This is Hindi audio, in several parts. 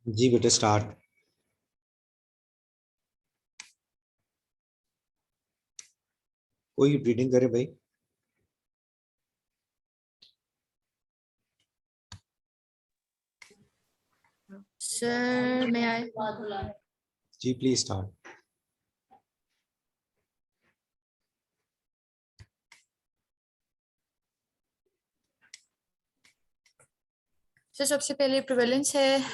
जी बेटा स्टार्ट। कोई रीडिंग करे भाई। Sir, may I? जी प्लीज स्टार्ट। So सबसे पहले prevalence है.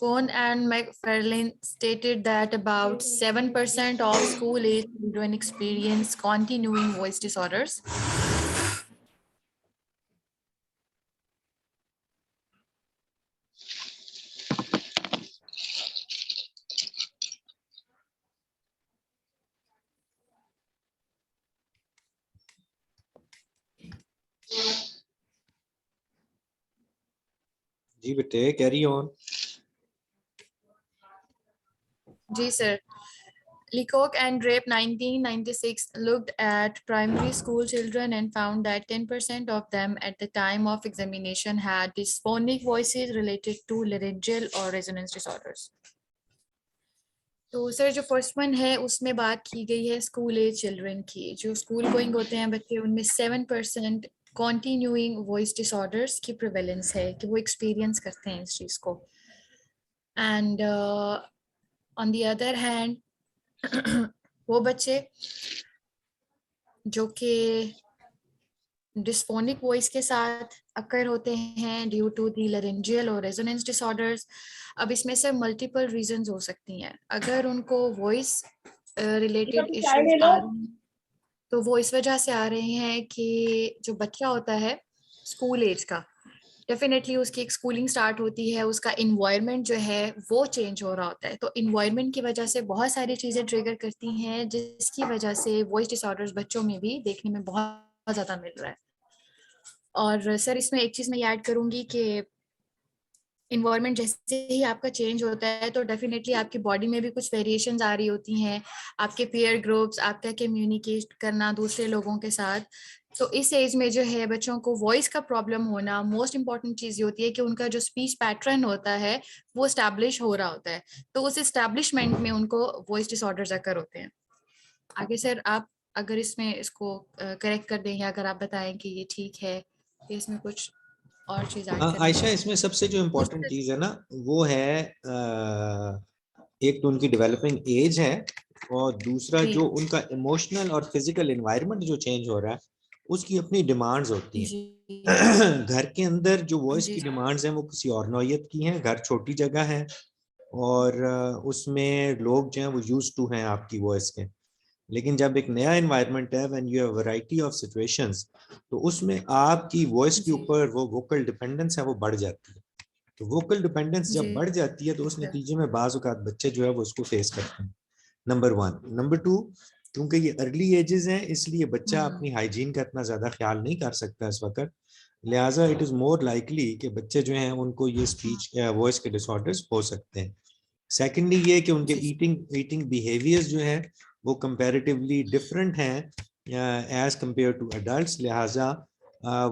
Cohn and McFarlane stated that about 7% of school-age children experience continuing voice disorders. जी बेटे कैरी ऑन। जी sir. Leacock and Drape 1996 looked at primary school children and found that 10% of them at the time of examination had dysphonic voices related to laryngeal or resonance disorders. तो सर जो फर्स्ट वन है उसमें बात की गई है स्कूल एज चिल्ड्रन की, जो स्कूल गोइंग होते हैं बच्चे, उनमें 7% कॉन्टिन्यूइंग वॉइस डिसऑर्डर्स की प्रिवेलेंस है कि वो एक्सपीरियंस करते हैं इस चीज़ को. And on the other hand वो बच्चे जो कि डिस्फोनिक वॉइस के साथ अकर होते हैं ड्यू टू दी लारिंजियल और रेजोनेंस डिसऑर्डर्स. अब इसमें से मल्टीपल रीजंस हो सकती हैं. अगर उनको वॉइस रिलेटेड इश्यूज आ रहे हैं तो वो इस वजह से आ रहे हैं कि जो बच्चा होता है स्कूल एज का, डेफिनेटली उसकी एक स्कूलिंग स्टार्ट होती है, उसका इन्वायरमेंट जो है वो चेंज हो रहा होता है. तो इन्वायरमेंट की वजह से बहुत सारी चीज़ें ट्रिगर करती हैं जिसकी वजह से वॉइस डिसऑर्डर्स बच्चों में भी देखने में बहुत ज़्यादा मिल रहा है. और सर इसमें एक चीज़ मैं ऐड करूंगी कि इन्वायरमेंट जैसे ही आपका चेंज होता है तो डेफिनेटली आपकी बॉडी में भी कुछ वेरिएशंस आ रही होती हैं, आपके पीयर ग्रुप्स, आपका कम्युनिकेट करना दूसरे लोगों के साथ. तो इस एज में जो है बच्चों को वॉइस का प्रॉब्लम होना, मोस्ट इंपॉर्टेंट चीज़ ये होती है कि उनका जो स्पीच पैटर्न होता है वो स्टैब्लिश हो रहा होता है. तो उस एस्टैब्लिशमेंट में उनको वॉइस डिसऑर्डर्स अकर होते हैं. आगे सर आप अगर इसमें इसको करेक्ट कर दें या अगर आप बताएं कि ये ठीक है कि इसमें कुछ और चीज़ ऐड करनी आयशा है. इसमें सबसे जो इम्पोर्टेंट चीज है ना वो है एक तो उनकी डेवलपिंग एज है और दूसरा जी जो उनका इमोशनल और फिजिकल एनवायरनमेंट जो चेंज हो रहा है उसकी अपनी डिमांड्स होती जी हैं। घर के अंदर जो वॉइस जी की डिमांड्स हैं वो किसी और नौयत की हैं। घर छोटी जगह है और उसमें लोग जो हैं वो यूज टू हैं आपकी वॉइस के। लेकिन जब एक नया एनवायरनमेंट है when you have variety of situations तो उसमें आपकी वॉइस के जी ऊपर वो वोकल डिपेंडेंस है वो बढ़ जाती है। तो वोकल डिपेंडेंस जी जब बढ़ जाती है तो उस सर. नतीजे में बाज औकात बच्चे जो है वो उसको फेस करते हैं। Number one. नंबर टू, क्योंकि ये अर्ली एजेस हैं इसलिए बच्चा अपनी हाइजीन का इतना ज्यादा ख्याल नहीं कर सकता इस वक्त। लिहाजा इट इज मोर लाइकली कि बच्चे जो हैं उनको ये स्पीच वॉइस के डिसऑर्डर्स हो सकते हैं। सेकेंडली ये कि उनके जी ईटिंग ईटिंग बिहेवियर्स जो है वो कंपैरेटिवली डिफरेंट हैं एज कंपेयर टू एडल्ट्स। लिहाजा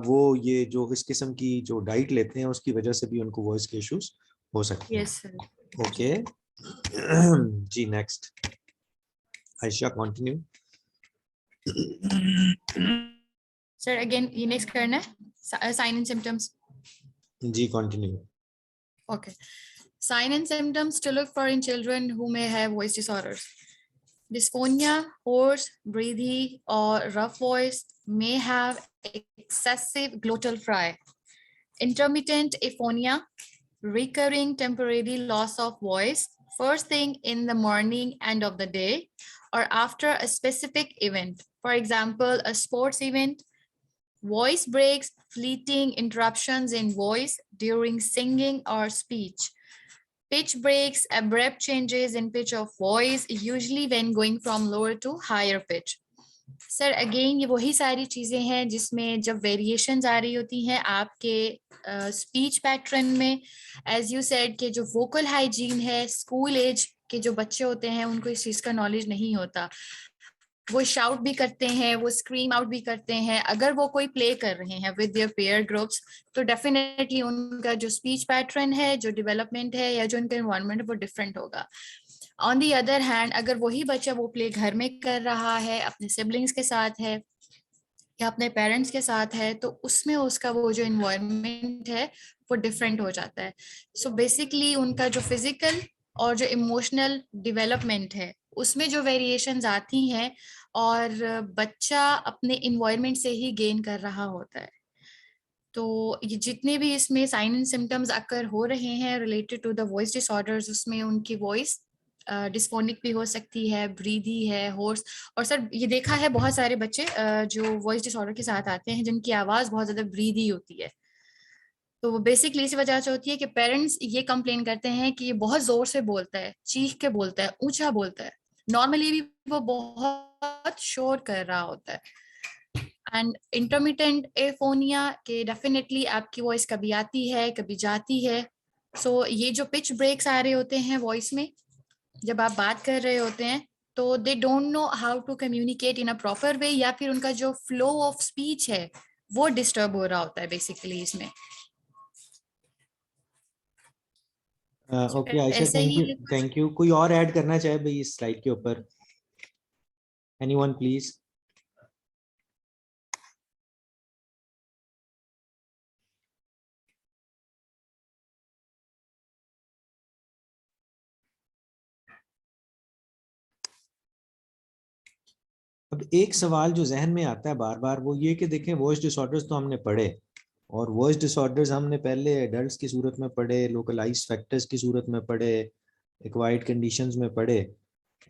वो ये जो इस किस्म की जो डाइट लेते हैं उसकी वजह से भी उनको वॉइस के इश्यूज हो सकते हैं। Yes sir. जी ओके। जी next. Ayesha continue. Sir again ये नेक्स्ट करना है साइन एंड सिम्टम्स. जी continue. Okay. Sign and symptoms to look for in children who may have voice disorders. Dysphonia, hoarse, breathy, or rough voice, may have excessive glottal fry. Intermittent aphonia, recurring temporary loss of voice, first thing in the morning and of the day, or after a specific event. For example, a sports event, voice breaks, fleeting interruptions in voice during singing or speech. Pitch breaks, abrupt changes in pitch of voice, usually when going from lower to higher pitch. Sir again ये वही सारी चीज़ें हैं जिसमें जब वेरिएशंस आ रही होती हैं आपके स्पीच पैटर्न में. एज यू सेड कि जो वोकल हाइजीन है, स्कूल एज के जो बच्चे होते हैं उनको इस चीज़ का नॉलेज नहीं होता. वो शाउट भी करते हैं, वो स्क्रीम आउट भी करते हैं। अगर वो कोई प्ले कर रहे हैं विद देयर पेयर ग्रुप्स, तो डेफिनेटली उनका जो स्पीच पैटर्न है, जो डेवलपमेंट है या जो उनका एनवायरनमेंट है, वो डिफरेंट होगा। ऑन दी अदर हैंड, अगर वही बच्चा वो प्ले घर में कर रहा है, अपने सिबलिंग्स के साथ है या अपने पेरेंट्स के साथ है, तो उसमें उसका वो जो इन्वायरमेंट है वो डिफरेंट हो जाता है। सो बेसिकली उनका जो फिजिकल और जो इमोशनल डेवलपमेंट है उसमें जो वेरिएशंस आती हैं, और बच्चा अपने इन्वायरमेंट से ही गेन कर रहा होता है। तो ये जितने भी इसमें साइन एंड सिम्टम्स अकर हो रहे हैं related to the voice disorders, उसमें उनकी वॉइस डिस्फोनिक भी हो सकती है, ब्रीदी है, होर्स। और सर ये देखा है बहुत सारे बच्चे जो वॉइस डिसऑर्डर के साथ आते हैं जिनकी आवाज बहुत ज्यादा ब्रीदी होती है। तो वो बेसिकली इसी वजह से होती है कि पेरेंट्स ये कंप्लेन करते हैं कि ये बहुत जोर से बोलता है, चीख के बोलता है, ऊंचा बोलता है। नॉर्मली भी वो बहुत शोर कर रहा होता है। एंड इंटरमिटेंट एफोनिया के डेफिनेटली आपकी वॉइस कभी आती है कभी जाती है। सो ये जो पिच ब्रेक्स आ रहे होते हैं वॉइस में जब आप बात कर रहे होते हैं, तो they don't know how to communicate in a proper way, या फिर उनका जो फ्लो ऑफ स्पीच है वो डिस्टर्ब हो रहा होता है बेसिकली इसमें। ओके आयशा, ऐसे ही थैंक यू। कोई और ऐड करना चाहे भाई इस स्लाइड के ऊपर? Anyone please? अब एक सवाल जो जहन में आता है बार बार वो ये कि देखें, वॉइस डिसऑर्डर्स तो हमने पढ़े, और वॉइस डिसऑर्डर्स हमने पहले एडल्ट्स की सूरत में पढ़े, लोकलाइज्ड फैक्टर्स की सूरत में पढ़े, एक्वायर्ड कंडीशंस में पढ़े।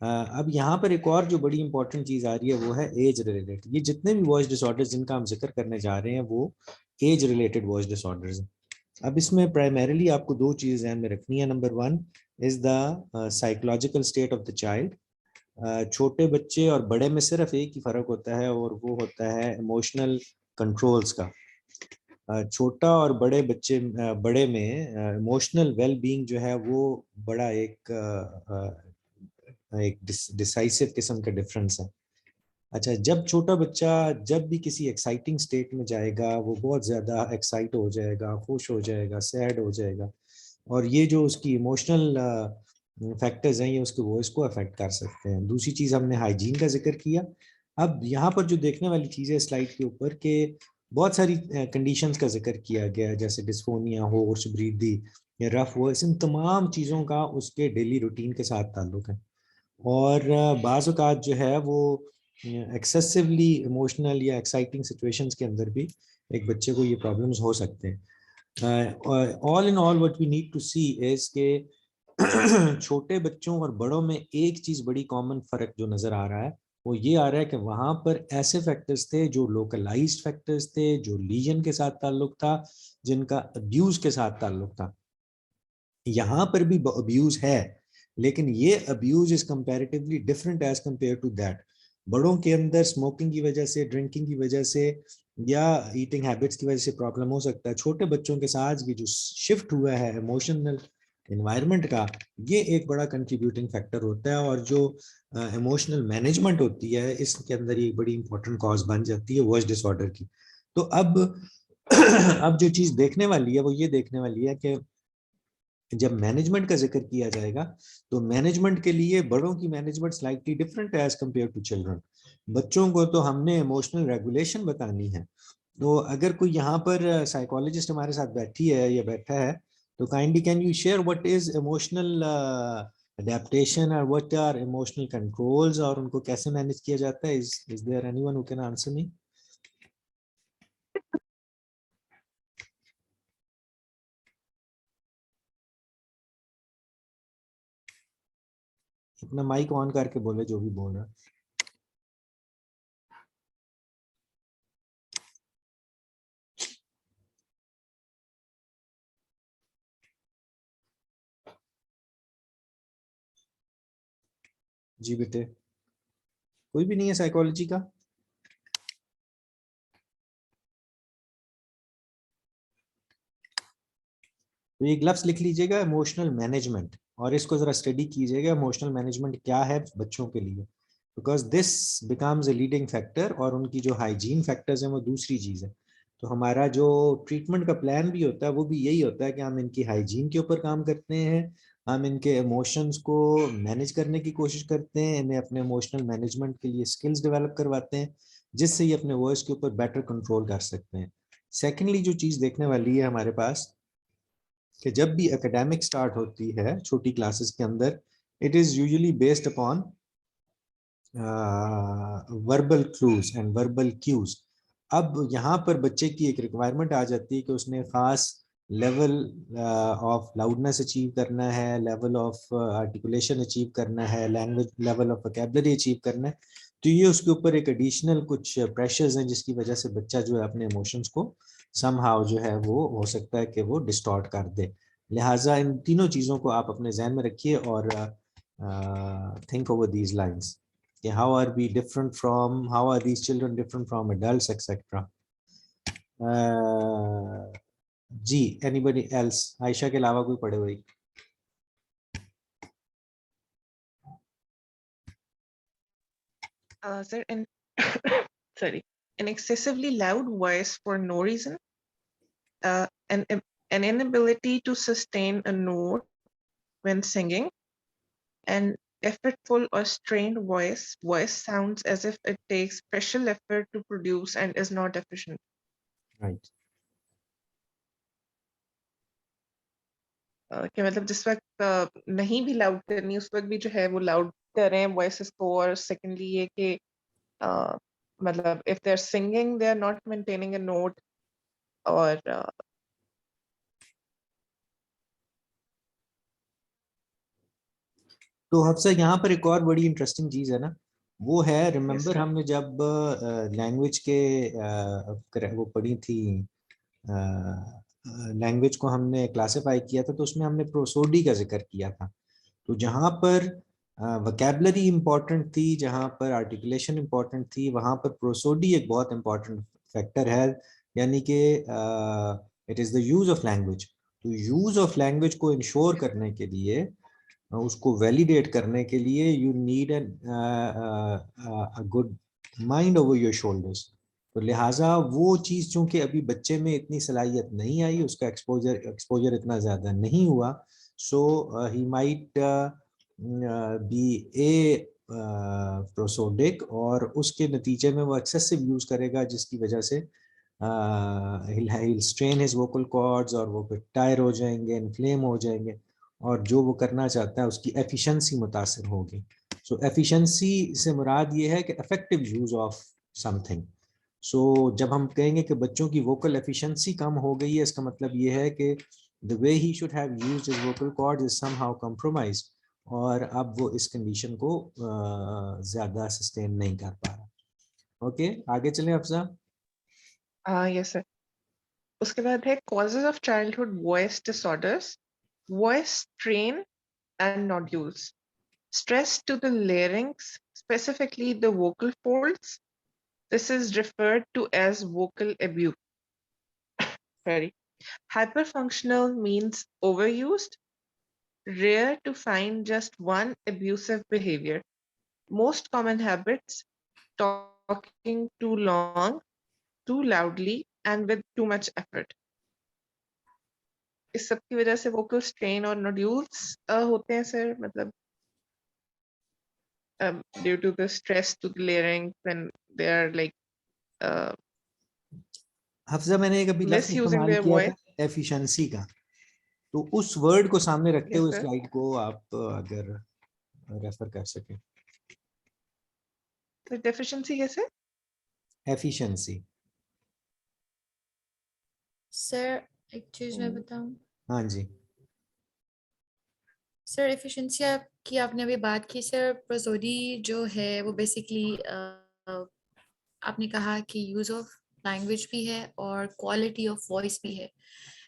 अब यहाँ पर एक और जो बड़ी इंपॉर्टेंट चीज आ रही है वो है एज रिलेटेड। ये जितने भी वॉइस डिसऑर्डर्स जिनका हम जिक्र करने जा रहे हैं वो एज रिलेटेड वॉइस डिसऑर्डर्स हैं। अब इसमें प्राइमरीली आपको दो चीजें ध्यान में रखनी है। Number one is the psychological state of the child. छोटे बच्चे और बड़े में सिर्फ एक ही फर्क होता है, और वो होता है इमोशनल कंट्रोल्स का। छोटा और बड़े बच्चे, बड़े में इमोशनल वेल बीइंग जो है वो बड़ा एक डिसाइसिव किस्म का डिफरेंस है। अच्छा, जब छोटा बच्चा जब भी किसी एक्साइटिंग स्टेट में जाएगा वो बहुत ज्यादा एक्साइट हो जाएगा, खुश हो जाएगा, सैड हो जाएगा, और ये जो उसकी इमोशनल फैक्टर्स हैं ये उसके वॉइस को अफेक्ट कर सकते हैं। दूसरी चीज, हमने हाइजीन का जिक्र किया। अब यहाँ पर जो देखने वाली चीज है स्लाइड के ऊपर के बहुत सारी कंडीशंस का जिक्र किया गया है, जैसे डिस्फोनिया, होर्स ब्रीदी या रफ वॉइस। इन तमाम चीज़ों का उसके डेली रूटीन के साथ ताल्लुक है, और बाज़ औक़ात जो है वो एक्सेसिवली इमोशनल या एक्साइटिंग सिचुएशंस के अंदर भी एक बच्चे को ये प्रॉब्लम्स हो सकते हैं। All in all what we need to see is के छोटे बच्चों और बड़ों में एक चीज बड़ी कॉमन फर्क जो नजर आ रहा है वो ये आ रहा है कि वहां पर ऐसे फैक्टर्स थे जो लोकलाइज्ड फैक्टर्स थे, जो लीजन के साथ ताल्लुक था, जिनका अब्यूज के साथ ताल्लुक था। यहाँ पर भी अब्यूज है, लेकिन ये abuse is comparatively different as compare to that. बड़ों के अंदर स्मोकिंग की वजह से, ड्रिंकिंग की वजह से या ईटिंग हैबिट्स की वजह से प्रॉब्लम हो सकता है। छोटे बच्चों के साथ ये जो शिफ्ट हुआ है इमोशनल एनवायरनमेंट का, ये एक बड़ा कंट्रीब्यूटिंग फैक्टर होता है, और जो इमोशनल मैनेजमेंट होती है इसके अंदर ये बड़ी इंपॉर्टेंट कॉज बन जाती है वॉइस डिसऑर्डर की। तो अब अब जो चीज देखने वाली है वो ये देखने वाली है कि जब मैनेजमेंट का जिक्र किया जाएगा तो मैनेजमेंट के लिए बड़ों की मैनेजमेंट स्लाइटली डिफरेंट है एज कंपेयर टू चिल्ड्रन। बच्चों को तो हमने इमोशनल रेगुलेशन बतानी है। तो अगर कोई यहाँ पर साइकोलॉजिस्ट हमारे साथ बैठी है या बैठा है, तो kindly can you share what is emotional adaptation और व्हाट आर इमोशनल कंट्रोल्स, और उनको कैसे मैनेज किया जाता है? Is there anyone who can answer me? अपना माइक ऑन करके बोले जो भी बोल रहा है। जी बेटे, कोई भी नहीं है साइकोलॉजी का? तो ये ग्लव्स लिख लीजिएगा, इमोशनल मैनेजमेंट, और इसको जरा स्टडी कीजिएगा इमोशनल मैनेजमेंट क्या है बच्चों के लिए। Because this becomes a leading factor, और उनकी जो हाइजीन फैक्टर्स हैं वो दूसरी चीज़ है। तो हमारा जो ट्रीटमेंट का प्लान भी होता है वो भी यही होता है कि हम इनकी हाइजीन के ऊपर काम करते हैं, हम इनके इमोशंस को मैनेज करने की कोशिश करते हैं, इन्हें अपने इमोशनल मैनेजमेंट के लिए स्किल्स डेवलप करवाते हैं, जिससे ये अपने वॉइस के ऊपर बेटर कंट्रोल कर सकते हैं। सेकेंडली जो चीज़ देखने वाली है हमारे पास, कि जब भी एकेडमिक स्टार्ट होती है छोटी क्लासेस के अंदर, it is usually based upon verbal clues and verbal cues. अब यहाँ पर बच्चे की एक रिक्वायरमेंट आ जाती है कि उसने खास लेवल ऑफ लाउडनेस अचीव करना है, लेवल ऑफ आर्टिकुलेशन अचीव करना है, language level of vocabulary achieve करना है। तो ये उसके ऊपर एक एडिशनल कुछ प्रेशर्स हैं जिसकी वजह से बच्चा जो है अपने इमोशंस को समहाउ जो है वो हो सकता है कि वो डिस्टॉर्ट कर दे। लिहाजा इन तीनों चीज़ों को आप अपने जहन में रखिए और think over these lines, how are we different from, how are these children different from adults, etc. जी, anybody else? आयशा के अलावा कोई पढ़े हुई? Sir, an sorry, an excessively loud voice for no reason, uh, an an inability to sustain a note when singing, an effortful or strained voice sounds as if it takes special effort to produce and is not efficient. Right. कि मतलब जिस वक्त नहीं भी लाउड करनी उस वक्त भी जो है वो लाउड कर रहे हैं वॉइसेस को, और सेकेंडली ये कि मतलब if they're singing they are not maintaining a note, और तो हफ्सा यहाँ पर एक और बड़ी इंटरेस्टिंग चीज है ना, वो है रिमेम्बर sir. हमने जब लैंग्वेज के वो पढ़ी थी, लैंग्वेज को हमने क्लासिफाई किया था, तो उसमें हमने प्रोसोडी का जिक्र किया था। तो जहाँ पर वोकैबुलरी इंपॉर्टेंट थी, जहाँ पर आर्टिकुलेशन इंपॉर्टेंट थी, वहाँ पर प्रोसोडी एक बहुत इंपॉर्टेंट फैक्टर है, यानी कि it is the use of language. तो यूज ऑफ लैंग्वेज को इंश्योर करने के लिए, उसको वैलिडेट करने के लिए, you need an good mind over your shoulders. तो लिहाजा वो चीज़ चूंकि अभी बच्चे में इतनी सलाहियत नहीं आई, उसका एक्सपोजर इतना ज़्यादा नहीं हुआ, सो ही माइट बी ए प्रोसोडिक, और उसके नतीजे में वो एक्सेसिव यूज करेगा, जिसकी वजह से he'll strain his vocal cords, और वो फिर टायर हो जाएंगे, इन्फ्लेम हो जाएंगे, और जो वो करना चाहता है उसकी एफिशिएंसी मुतासर होगी। सो एफिशिएंसी से मुराद ये है कि इफेक्टिव यूज ऑफ समथिंग। सो जब हम कहेंगे कि बच्चों की वोकल एफिशिएंसी कम हो गई है, इसका मतलब ये है कि the way he should have used his vocal cords is somehow compromised, और अब वो इस कंडीशन को ज्यादा सस्टेन नहीं कर पा रहा। ओके, आगे चलें अफजा। Yes sir. उसके बाद है causes of childhood voice disorders, voice strain and nodules, stress to the larynx, specifically the vocal folds. This is referred to as vocal abuse. Sorry. Hyperfunctional means overused, rare to find just one abusive behavior. Most common habits: talking too long, too loudly, and with too much effort. इस सब की वजह से vocal strain और nodules होते हैं सर, मतलब due to the stress to the larynx when they are like Hafza, मैंने एक अभी लफ्ज misusing इस्तेमाल their किया voice. था एफिशिएंसी का, तो उस वर्ड को सामने रखते Yes हुए sir. स्लाइड को आप अगर रेफर कर सकें। तो deficiency कैसे? एफिशिएंसी। सर एक चीज मैं बताऊं, हाँ जी। सर एफिशिएंसी की आपने अभी बात की सर, प्रोसोडी जो है वो बेसिकली आपने कहा कि यूज ऑफ लैंग्वेज भी है और क्वालिटी ऑफ वॉइस भी है।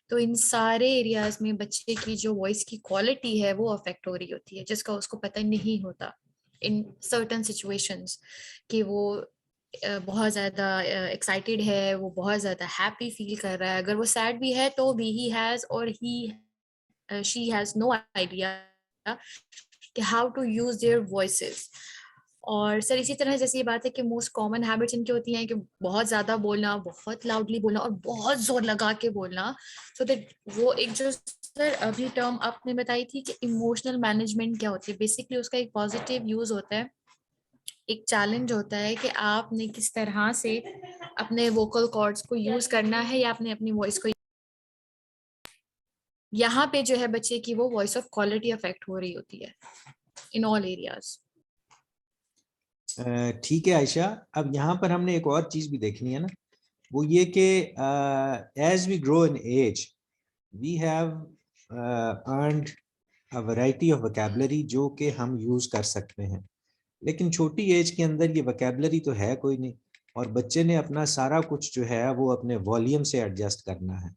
तो इन सारे एरियाज में बच्चे की जो वॉइस की क्वालिटी है वो अफेक्ट हो रही होती है, जिसका उसको पता नहीं होता इन सर्टन सिचुएशंस कि वो बहुत ज़्यादा एक्साइटेड है, वो बहुत ज़्यादा हैप्पी फील कर रहा है। अगर वो सैड भी है तो भी ही हैज़ और he she has no idea कि how to use their voices. और सर इसी तरह जैसे ये बात है कि मोस्ट कॉमन हैबिट्स इनकी होती हैं कि बहुत ज्यादा बोलना, बहुत लाउडली बोलना और बहुत जोर लगा के बोलना, सो दैट वो एक जो सर अभी टर्म आपने बताई थी कि इमोशनल मैनेजमेंट क्या होती है, बेसिकली उसका एक पॉजिटिव यूज होता है, एक चैलेंज होता है कि आपने किस तरह से अपने वोकल कॉर्ड्स को यूज करना है या आपने अपनी वॉइस को, यहाँ पे जो है बच्चे की वो वॉइस ऑफ क्वालिटी अफेक्ट हो रही होती है इन ऑल एरियाज। ठीक है आयशा, अब यहाँ पर हमने एक और चीज भी देखनी है ना, वो ये कि as we grow in as we have earned a variety of vocabulary जो कि हम यूज कर सकते हैं, लेकिन छोटी एज के अंदर ये वोकैबुलरी तो है कोई नहीं, और बच्चे ने अपना सारा कुछ जो है वो अपने वॉल्यूम से एडजस्ट करना है।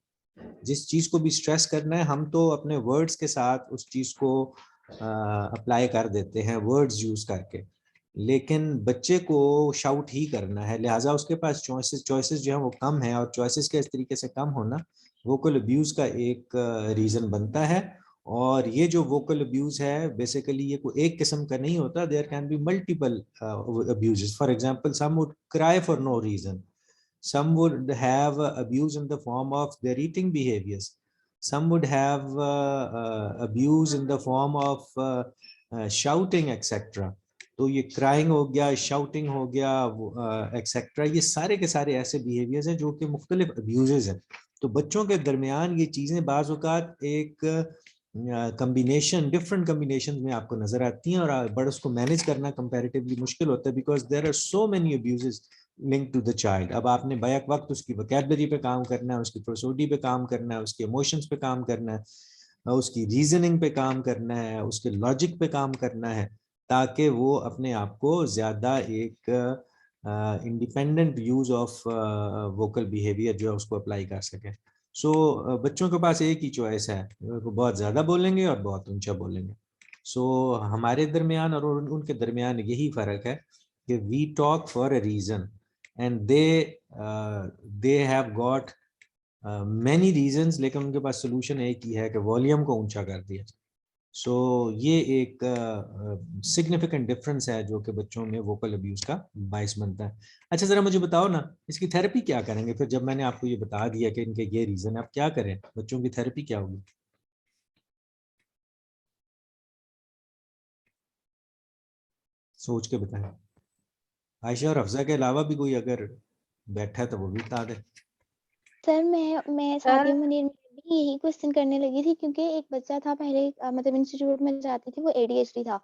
जिस चीज को भी स्ट्रेस करना है हम तो अपने वर्ड्स के साथ उस चीज को अप्लाई कर देते हैं वर्ड्स यूज करके, लेकिन बच्चे को शाउट ही करना है, लिहाजा उसके पास चॉइसेस जो है वो कम है, और चॉइसेस के इस तरीके से कम होना वोकल अब्यूज का एक रीजन बनता है। और ये जो वोकल अब्यूज है बेसिकली ये कोई एक किस्म का नहीं होता, there can be multiple abuses. For example some would cry for no reason, some would have abuse in the form of their eating behaviors, some would have abuse in the form of shouting etc। तो ये क्राइंग हो गया, शाउटिंग हो गया एक्सेट्रा, ये सारे के सारे ऐसे बिहेवियर्स हैं जो कि मुख्तलिफ अब्यूजेज हैं। तो बच्चों के दरमियान ये चीज़ें बाज़ औक़ात एक कम्बिनेशन डिफरेंट कम्बिनेशन में आपको नजर आती हैं, और बट उसको मैनेज करना कंपैरेटिवली मुश्किल होता है because there are so many abuses link to the child. अब आपने बैक वक्त उसकी वोकैबुलरी पे काम करना है, उसकी प्रोसोडी पे काम करना है, उसके इमोशंस पे काम करना है, उसकी रीजनिंग पे काम करना है, उसके लॉजिक पे काम करना है, ताकि वो अपने आप को ज़्यादा एक independent use of vocal behaviour जो है उसको अप्लाई कर सके। सो बच्चों के पास एक ही चॉइस है, बहुत ज़्यादा बोलेंगे और बहुत ऊंचा बोलेंगे। सो हमारे दरमियान और उनके दरमियान यही फ़र्क है कि we talk for a reason and they have got many reasons, लेकिन उनके पास सोल्यूशन एक ही है कि वॉल्यूम को ऊंचा कर दिया। सो ये एक सिग्निफिकेंट डिफरेंस है जो कि बच्चों में वोकल अब्यूज का बायस बनता है। अच्छा जरा मुझे बताओ ना, इसकी थेरेपी क्या करेंगे फिर? जब मैंने आपको ये बता दिया कि इनके ये रीजन है, आप क्या करें? बच्चों की थेरेपी क्या होगी? सोच के बताएं। आयशा और अफजा के अलावा भी कोई अगर बैठा है तो वो भी बता दे। सर मैं सादिया मुनीर में भी यही क्वेश्चन करने लगी थी, क्योंकि एक बच्चा था पहले, मतलब इंस्टीट्यूट में जाती थी, वो एडीएचडी था।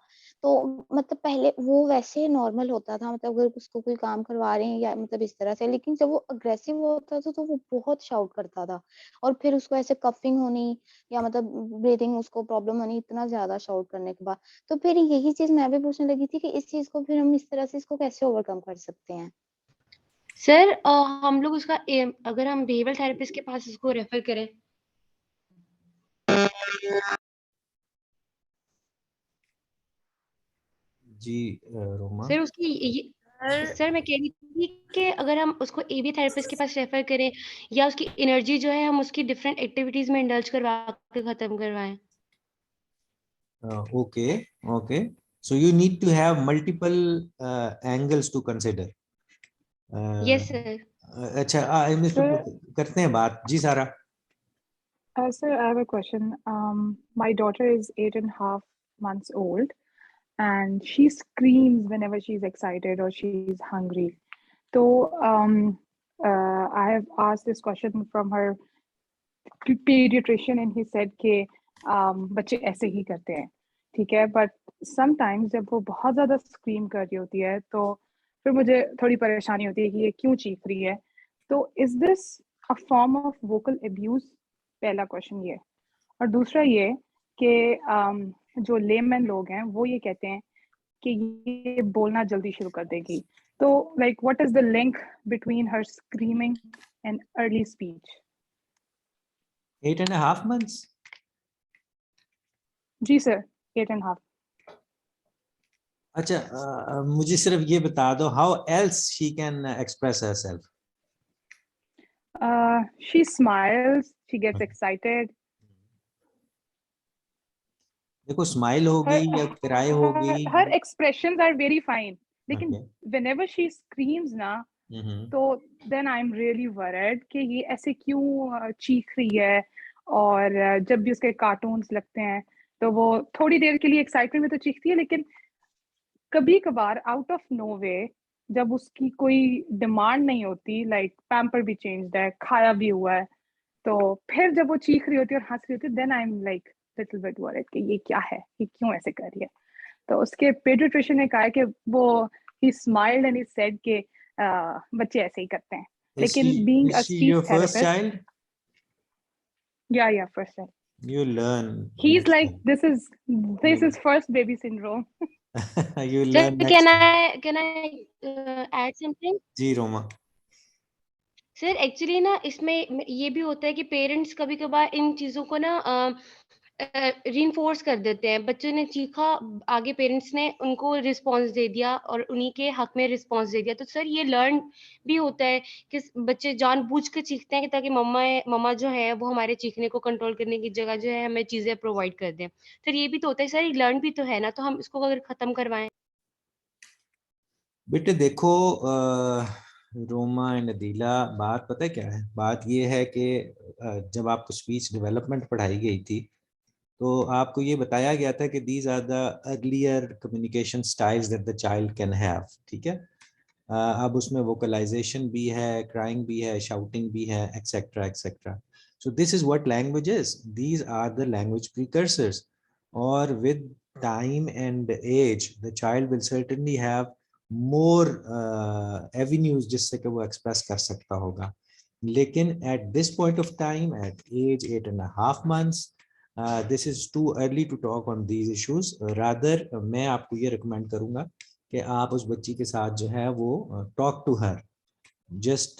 तो मतलब पहले वो वैसे नॉर्मल होता था, मतलब अगर उसको कोई काम करवा रहे हैं या मतलब इस तरह से, लेकिन जब वो अग्रेसिव होता था तो वो बहुत शाउट करता था, और फिर उसको ऐसे कफिंग होनी या मतलब ब्रीदिंग उसको प्रॉब्लम होनी, इतना ज्यादा शाउट करने के बाद। तो फिर यही चीज मैं भी पूछने लगी थी कि इस चीज को फिर हम इस तरह से इसको कैसे ओवरकम कर सकते हैं? सर हम लोग उसका अगर हम बिहेवियर थेरेपिस्ट के पास इसको रेफर करें। जी रोमा। सर उसकी सर मैं कह रही थी कि अगर हम उसको एबी थेरेपिस्ट के पास रेफर करें, या उसकी एनर्जी जो है हम उसकी डिफरेंट एक्टिविटीज में इंडल्ज करवा के खत्म करवाएं। Okay okay, so you need to have multiple angles to consider. Yes sir. अच्छा करते हैं बात। जी सारा। Sir, I have a question. My daughter is 8.5 months old, and she screams whenever she's excited or she's hungry. So I have asked this question from her pediatrician, and he said कि बच्चे ऐसे ही करते हैं, ठीक है, but sometimes जब वो बहुत ज़्यादा scream कर रही होती है तो फिर मुझे थोड़ी परेशानी होती है कि ये क्यों चीख रही है। तो is this a form of vocal abuse? पहला क्वेश्चन ये। और दूसरा ये कि जो लेमैन लोग हैं वो ये कहते हैं कि ये बोलना जल्दी शुरू कर देगी। तो like what is the link between her screaming and early speech? 8.5 months? Ji sir, 8.5। अच्छा मुझे सिर्फ ये बता दो, how else she can express herself? She smiles, she gets excited. देखो स्माइल होगी या क्राई होगी, her expressions are very fine, लेकिन Okay. whenever she screams ना, तो then I'm really worried कि ये ऐसे क्यों चीख रही है, और जब भी उसके कार्टून्स लगते हैं तो वो थोड़ी देर के लिए एक्साइटमेंट में तो चीखती है, लेकिन कभी कभार आउट ऑफ नोवे जब उसकी कोई डिमांड नहीं होती, लाइक पैम्पर भी चेंज्ड है, खाया भी हुआ है, तो फिर जब वो चीख रही होती है और हंस रही होती है, then I am like little bit worried कि ये क्या है, ये क्यों ऐसे कर रही है। तो उसके पेडियाट्रिशियन ने कहा कि वो he smiled and he said कि बच्चे ऐसे ही करते हैं, लेकिन being a Is she speech your first therapist, child? या first time, You learn he is next like time. This is first baby syndrome. You Sir, learn next time. can I add something? जी रोमा। सर एक्चुअली ना इसमें ये भी होता है कि पेरेंट्स कभी कभार इन चीज़ों को ना रीइंफोर्स कर देते हैं। बच्चों ने चीखा, आगे पेरेंट्स ने उनको रिस्पांस दे दिया और उन्हीं के हक में रिस्पांस दे दिया। तो सर ये लर्न भी होता है कि बच्चे जानबूझ के चीखते हैं कि ताकि मम्मा जो है वो हमारे चीखने को कंट्रोल करने की जगह जो है हमें चीज़ें प्रोवाइड कर दें। सर ये भी तो होता है, सर ये लर्न भी तो है ना, तो हम इसको अगर खत्म करवाएं। बेटे देखो रोमा एंड अदीला, बात पता है क्या है? बात ये है कि जब आपको स्पीच डेवलपमेंट पढ़ाई गई थी तो आपको ये बताया गया था कि these are the earlier communication styles that the child can have, ठीक है। अब उसमें वोकलाइजेशन भी है, क्राइंग भी है, शाउटिंग भी है, etcetera etcetera. So this is what language is, these are the language precursors, और with time and as the child will certainly have more avenues जिससे कि वो एक्सप्रेस कर सकता होगा। लेकिन at this point of time, at age 8.5 months, this is too early to talk on these issues. Rather मैं आपको ये रिकमेंड करूंगा कि आप उस बच्ची के साथ जो है वो talk to her, just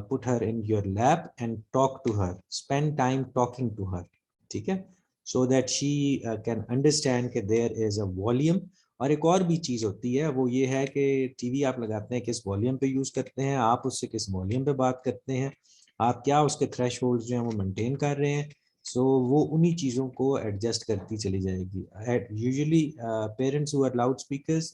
put her in your lap and talk to her, spend time talking to her, ठीक है, so that she can understand कि देयर इज अ वॉल्यूम। और एक और भी चीज होती है, वो ये है कि टीवी आप लगाते हैं किस वॉल्यूम पे यूज करते हैं, आप उससे किस वॉल्यूम पे बात करते हैं, आप क्या उसके थ्रेशहोल्ड जो हैं वो मेंटेन कर रहे हैं। सो वो उन्हीं चीज़ों को एडजस्ट करती चली जाएगी। Usually parents who are loud speakers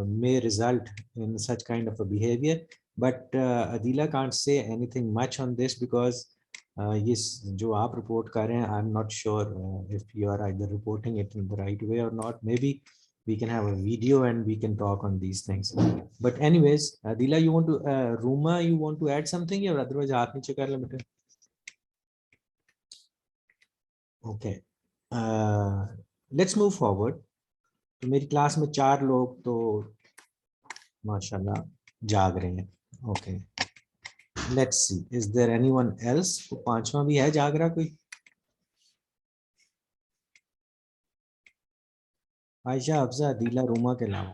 may result in such kind of a behavior, but Adila can't say anything much on this because ये जो आप रिपोर्ट कर रहे हैं, I'm not sure if you are either reporting it in the right way or not. Maybe we can have a video and we can talk on these things. But anyways, Adila, you want to Ruma, you want to add something, or otherwise हाथ नीचे कर ले बेटे। Okay, let's move forward. तो मेरी क्लास में 4 लोग तो माशाल्लाह जाग रहे हैं। Okay, let's see, is there anyone else? तो 5वां भी है जाग रहा कोई? आयशा, हफ्सा, अदीला, रूमा के अलावा?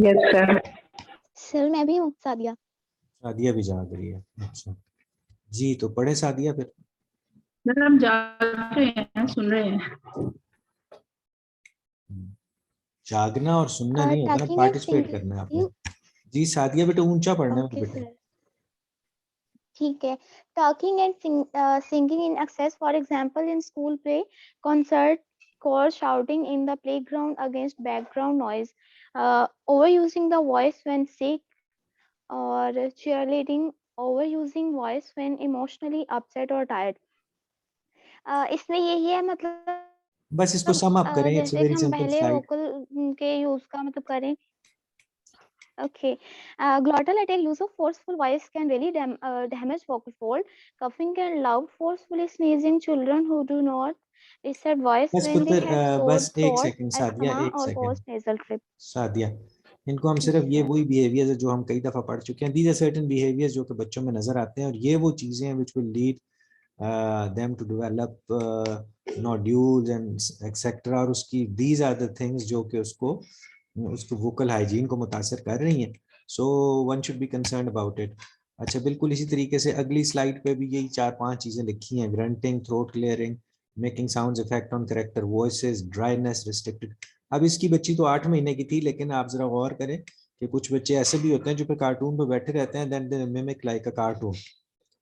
Yes sir. सर मैं भी हूँ सादिया। सादिया भी जाग रही है, अच्छा जी। तो पढ़े सादिया फिर। हम जाग रहे हैं, सुन रहे हैं। जागना और सुनना नहीं होता ना, पार्टिसिपेट करना है आपने। जी सादिया बेटा, ऊंचा पढ़ना है बेटा। ठीक है। Talking and singing in excess, for example in school play, concert, core, shouting in the playground against background noise, overusing the voice when sick, or cheerleading, overusing voice when emotionally upset or tired. इसमें यही है, मतलब बस इसको सम अप करें, इट्स जैसे वेरी हम सिंपल पहले स्लाइड। वोकल के यूज का मतलब करें। Okay. Glottal attack, use of forceful voice can really damage vocal fold. Coughing and loud forcefully sneezing, children who do not reset voice बस when they पुत्र, have sore बस एक throat, सेकंड सादिया, asthma एक or second post-nasal drip. Sadia, इनको हम सिर्फ ये वही बिहेवियर्स है जो हम कई दफा पढ़ चुके हैं। दीज आर सर्टेन बिहेवियर्स जो कि बच्चों में नजर आते हैं, और ये वो चीजें हैं which will lead them to develop nodules and etcetera, और उसकी दीज आर द थिंग्स जो कि उसको वोकल हाइजीन को मुतासर कर रही हैं। So one should be concerned about it. अच्छा, बिल्कुल इसी तरीके से अगली स्लाइड पे भी यही 4-5 चीजें लिखी हैं। Grunting, throat clearing, making sounds, effect on character voices, dryness, restricted. अब इसकी बच्ची तो 8 महीने की थी, लेकिन आप जरा गौर करें कि कुछ बच्चे ऐसे भी होते हैं जो फिर कार्टून पे बैठे रहते हैं, then they mimic like a cartoon.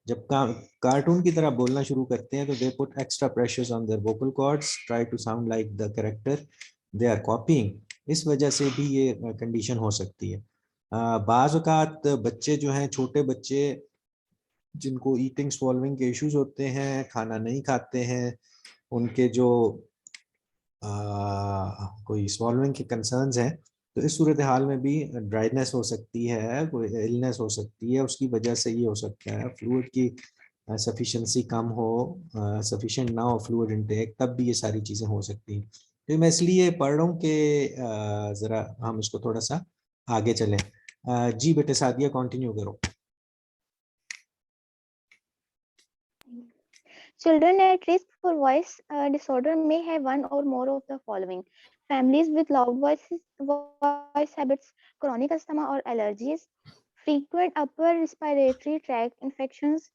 जब कार्टून की तरह बोलना शुरू करते हैं तो they put extra pressures on their vocal cords, try to sound like the character they are copying, इस वजह से भी ये कंडीशन हो सकती है। बाज़ औक़ात बच्चे जो हैं, छोटे बच्चे जिनको ईटिंग स्वॉल्विंग के इश्यूज होते हैं, खाना नहीं खाते हैं, उनके जो कोई स्वॉल्विंग के कंसर्न्स हैं, तो इस सूरत हाल में भी ड्राइनेस हो सकती है, कोई इलनेस हो सकती है, उसकी वजह से ये हो सकता है फ्लूइड की सफिशिएंसी कम हो, सफिशिएंट ना हो फ्लूइड इनटेक, तब भी ये सारी चीज़ें हो सकती हैं। तो मैं इसलिए पढ़ रहा हूँ कि ज़रा हम इसको थोड़ा सा आगे चलें। जी बेटे सादिया कंटिन्यू करो। Children at risk for voice disorder may have one or more of the following: families with loud voice habits, chronic asthma or allergies, frequent upper respiratory tract infections,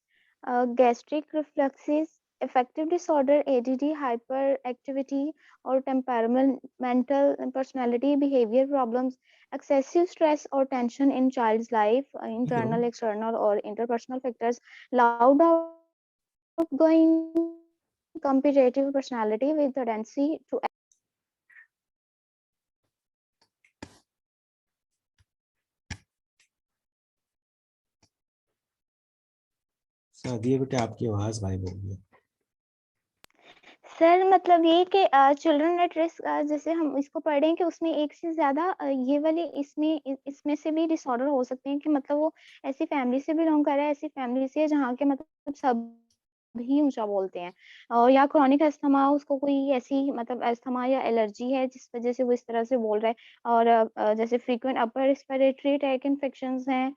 gastric refluxes, affective disorder, ADD, hyperactivity or temperamental personality behavior problems, excessive stress or tension in child's life, internal, external or interpersonal factors, loud outgoing competitive personality with tendency to Sadia बेटे आपकी आवाज गायब हो गई। सर मतलब ये कि चिल्ड्रन एट रिस्क जैसे हम इसको पढ़ें कि उसमें एक से ज्यादा ये वाले इसमें से भी डिसऑर्डर हो सकते हैं कि मतलब वो ऐसी फैमिली से बिलोंग कर रहा है, ऐसी फैमिली से जहाँ के मतलब सब भी ऊंचा बोलते हैं, और या क्रॉनिक अस्थमा, उसको कोई ऐसी मतलब अस्थमा या एलर्जी है जिस वजह से वो इस तरह से बोल रहा है, और जैसे frequent upper respiratory tract infections हैं,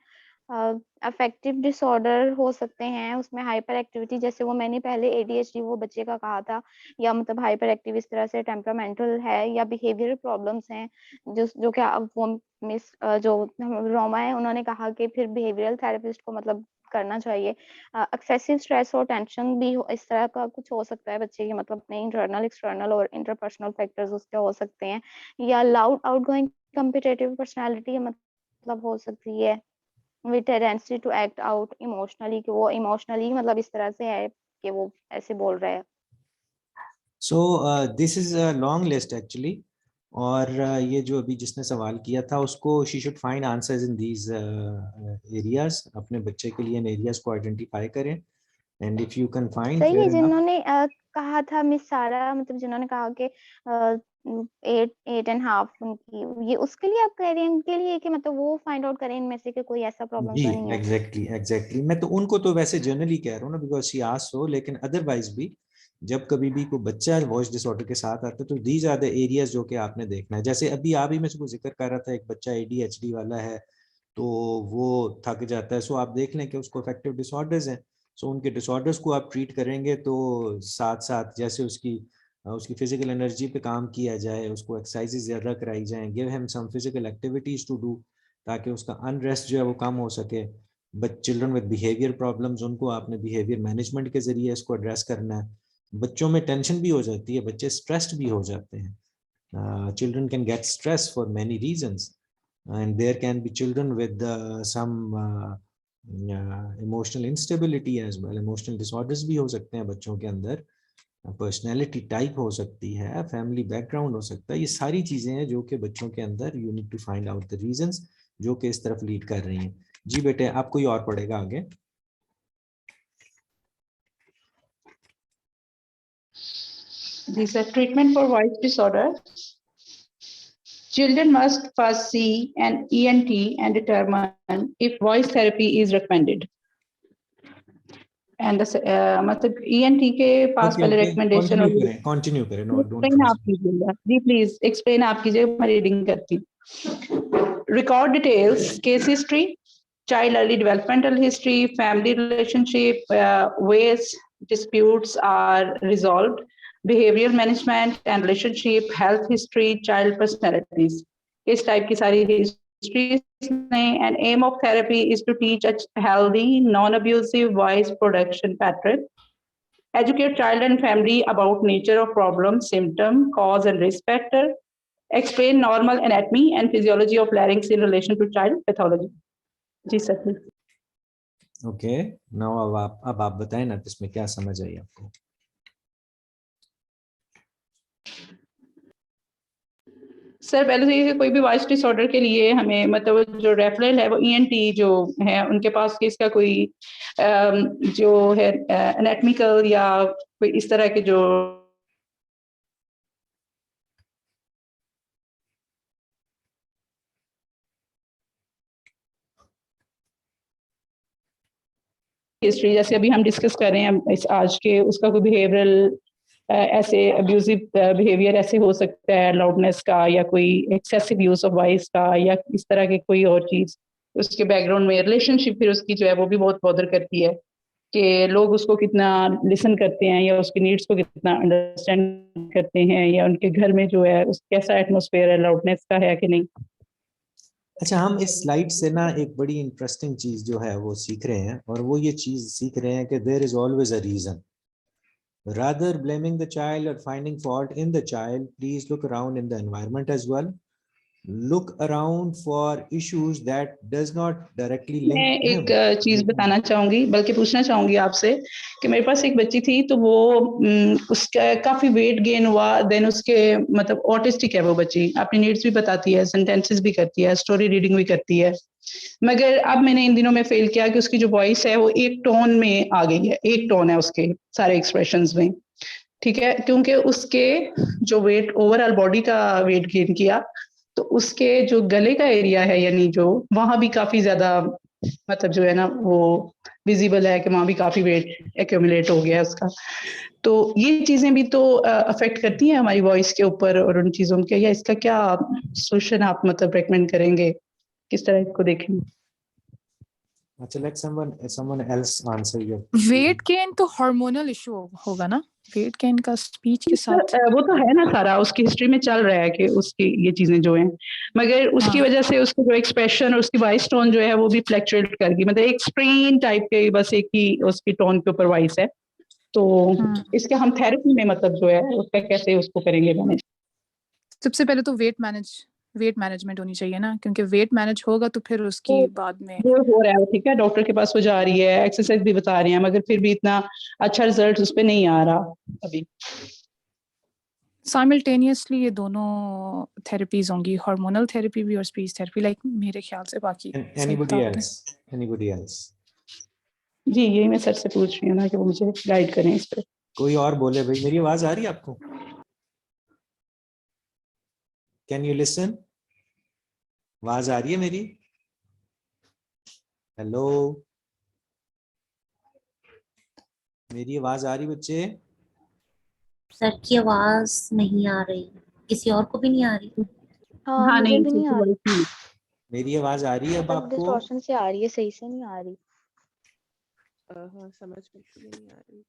अफेक्टिव डिसऑर्डर हो सकते हैं, उसमें हाइपर एक्टिविटी, जैसे वो मैंने पहले एडीएचडी वो बच्चे का कहा था, या मतलब हाइपर एक्टिव इस तरह से टेम्परामेंटल है, या बिहेवियरल प्रॉब्लम्स हैं, जो कि अब वो मिस जो रोमा है उन्होंने कहा कि फिर बिहेवियरल थेरेपिस्ट को मतलब करना चाहिए। एक्सेसिव स्ट्रेस और टेंशन भी इस तरह का कुछ हो सकता है बच्चे के, मतलब अपने इंटरनल, एक्सटर्नल और इंटरपर्सनल फैक्टर्स उसके हो सकते हैं, या लाउड आउटगोइंग कॉम्पिटिटिव पर्सनालिटी मतलब हो सकती है with tendency to act out emotionally, कि वो इमोशनली मतलब इस तरह से है कि वो ऐसे बोल रहा है। So this is a long list actually, और ये जो अभी जिसने सवाल किया था उसको she should find answers in these areas, अपने बच्चे के लिए इन एरियाज को आइडेंटिफाई करें, and if you can find सही fair है, enough, जिन्होंने कहा था मिस सारा, मतलब जिन्होंने कहा कि 8.5 उनकी, ये उसके लिए आप कह रहे हैं उनके लिए कि मतलब वो फाइंड आउट करें इनमें से कि कोई ऐसा प्रॉब्लम जी तो नहीं है। एग्जैक्टली मैं तो उनको तो वैसे जनरली कह रहा हूँ ना, बिकॉज शी आस्क्ड सो, लेकिन अदरवाइज भी जब कभी भी कोई बच्चा वॉइस डिसऑर्डर के साथ आता है तो दीज आर द एरियाज जो कि आपने देखना है। जैसे अभी आप ही मैं इसको जिक्र कर रहा था, एक बच्चा एडीएचडी वाला है तो वो थक जाता है, सो आप देख लें कि उसको अफेक्टिव डिसऑर्डर्स हैं, सो उनके डिसऑर्डर्स को आप ट्रीट करेंगे तो साथ साथ जैसे उसकी उसकी फिजिकल एनर्जी पे काम किया जाए, उसको एक्सरसाइजेज ज़्यादा कराई जाए, give him some physical activities to do, ताकि उसका अनरेस्ट जो है वो कम हो सके। But children with behaviour problems, उनको आपने बिहेवियर मैनेजमेंट के जरिए इसको एड्रेस करना है। बच्चों में टेंशन भी हो जाती है, बच्चे स्ट्रेस्ड भी हो जाते हैं, children can get stress for many reasons, and there can be children with some emotional instability as well, emotional disorders भी हो सकते हैं बच्चों के अंदर, पर्सनैलिटी टाइप हो सकती है, फैमिली बैकग्राउंड हो सकता है, ये सारी चीजें हैं जो कि बच्चों के अंदर you need to find out the reasons जो कि इस तरफ लीड कर रही हैं। जी बेटे आप कोई और पढ़ेगा आगे। जी sir, treatment for voice disorder. Children must first see an ENT and determine if voice therapy is recommended. And मतलब ENT के पास पहले recommendation कंटिन्यू करें, नो डोंट explain आप कीजिएगा जी, प्लीज explain आप कीजिएगा, मैं रीडिंग करती हूँ. Record details, case history, child early developmental history, family relationship, ways disputes are resolved, behavioral management and relationship, health history, child personalities. इस टाइप की सारी histories में, and aim of therapy is to teach a healthy, non-abusive voice production pattern, educate child and family about nature of problem, symptom, cause and risk factor, explain normal anatomy and physiology of larynx in relation to child pathology. जी सर. ओके नाउ अब आप बताएं ना इसमें क्या समझ आई आपको। सर पहले तो ये कोई भी वॉइस डिसऑर्डर के लिए हमें मतलब जो रेफरल है वो ईएनटी जो है उनके पास इसका कोई जो है एनाटॉमिकल या कोई इस तरह के जो हिस्ट्री जैसे अभी हम डिस्कस कर रहे हैं इस आज के उसका कोई बिहेवियरल ऐसे अब्यूजिव बिहेवियर ऐसे हो सकता है लाउडनेस का या कोई एक्सेसिव यूज ऑफ वॉइस का या इस तरह की कोई और चीज उसके बैकग्राउंड में रिलेशनशिप फिर उसकी जो है वो भी बहुत बॉदर करती है कि लोग उसको कितना लिसन करते हैं या उसकी नीड्स को कितना अंडरस्टैंड करते हैं या उनके घर में जो है उस कैसा एटमोसफेयर है लाउडनेस का है कि नहीं। अच्छा, हम इस स्लाइड से ना एक बड़ी इंटरेस्टिंग चीज जो है वो सीख रहे हैं, और वो ये चीज सीख रहे हैं कि there is always a reason. Rather blaming the child or finding fault in the child, please look around in the environment as well. Look around for issues that does not directly मैं link एक him. चीज बताना चाहूंगी बल्कि पूछना चाहूंगी आपसे कि मेरे पास एक बच्ची थी तो वो उसका काफी वेट गेन हुआ, देन उसके मतलब ऑटिस्टिक है वो बच्ची, अपनी नीड्स भी बताती है, सेंटेंसेस भी करती है, स्टोरी रीडिंग भी करती है, मगर अब मैंने इन दिनों में फेल किया कि उसकी जो वॉइस है वो एक टोन में आ गई है, एक टोन है उसके सारे एक्सप्रेशंस में, ठीक है, क्योंकि उसके जो वेट ओवरऑल बॉडी का वेट गेन किया तो उसके जो गले का एरिया है यानी जो वहां भी काफी ज्यादा मतलब जो है ना वो विजिबल है कि वहां भी काफी वेट एक्यूमुलेट हो गया है उसका। तो ये चीजें भी तो अफेक्ट करती हैं हमारी वॉइस के ऊपर और उन चीजों के, या इसका क्या सोल्यूशन आप मतलब रेकमेंड करेंगे, किस तरह इसको देखेंगे? अच्छा, let someone else answer your. Weight gain तो हार्मोनल इशू होगा ना, वेट गेन का स्पीच के साथ वो तो है ना, सारा उसकी हिस्ट्री में चल रहा है कि उसकी ये चीजें जो हैं, मगर उसकी हाँ। वजह से उसका जो एक्सप्रेशन और उसकी वॉइस टोन जो है वो भी फ्लक्चुएट कर गई, मतलब एक स्प्रेन टाइप के बस एक ही उसकी टोन के ऊपर वॉइस है। तो इसके हम थेरेपी में मतलब जो है उसका कैसे उसको करेंगे मैनेज? सबसे पहले तो वेट मैनेजमेंट होनी चाहिए ना, क्योंकि वेट मैनेज होगा तो फिर उसकी बाद में वो हो रहा है, ठीक है, डॉक्टर के पास वो जा रही है, एक्सरसाइज भी बता रही है, मगर फिर भी इतना अच्छा रिजल्ट उस पर नहीं आ रहा अभी। साइमल्टेनियसली ये दोनों थेरेपीज होंगी, हार्मोनल थेरेपी भी और स्पीच थेरेपी, लाइक मेरे ख्याल से। बाकी Anybody else? जी यही मैं सर से पूछ रही हूँ ना कि वो मुझे गाइड करें इस पर। कोई और बोले भाई, मेरी आवाज आ रही है आपको? Can you listen? आवाज आ रही है मेरी? हेलो, मेरी आवाज आ रही बच्चे? सर की आवाज नहीं आ रही, किसी और को भी नहीं आ रही। हाँ, मुझे नहीं भी नहीं आ रही, मेरी आवाज आ रही है अब मतलब आपको? डिस्टॉर्शन से आ रही है, सही से नहीं आ रही। हाँ, समझ में नहीं आ रही।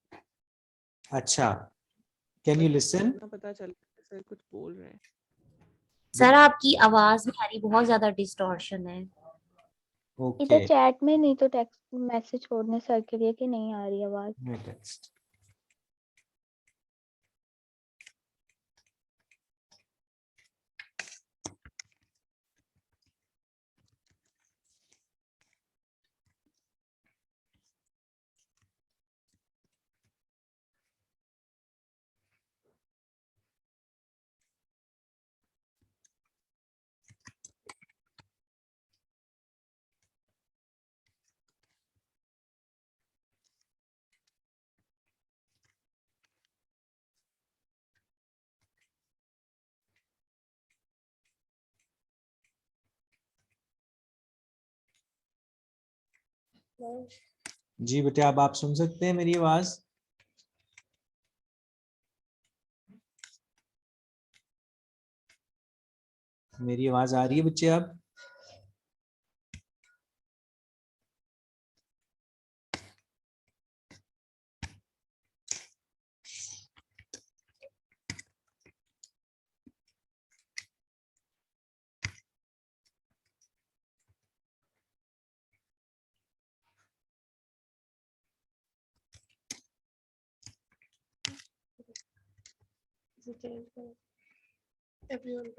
अच्छा, कैन यू लिसन? इतना पता चल सर कुछ बोल रहे हैं। सर आपकी आवाज नहीं आ रही, बहुत ज्यादा डिस्टॉर्शन है। इधर ओके, चैट में नहीं तो टेक्स्ट मैसेज छोड़ने सर के लिए कि नहीं आ रही आवाज। टेक्स्ट. जी बेटे, अब आप सुन सकते हैं मेरी आवाज? मेरी आवाज आ रही है बच्चे अब? Everyone.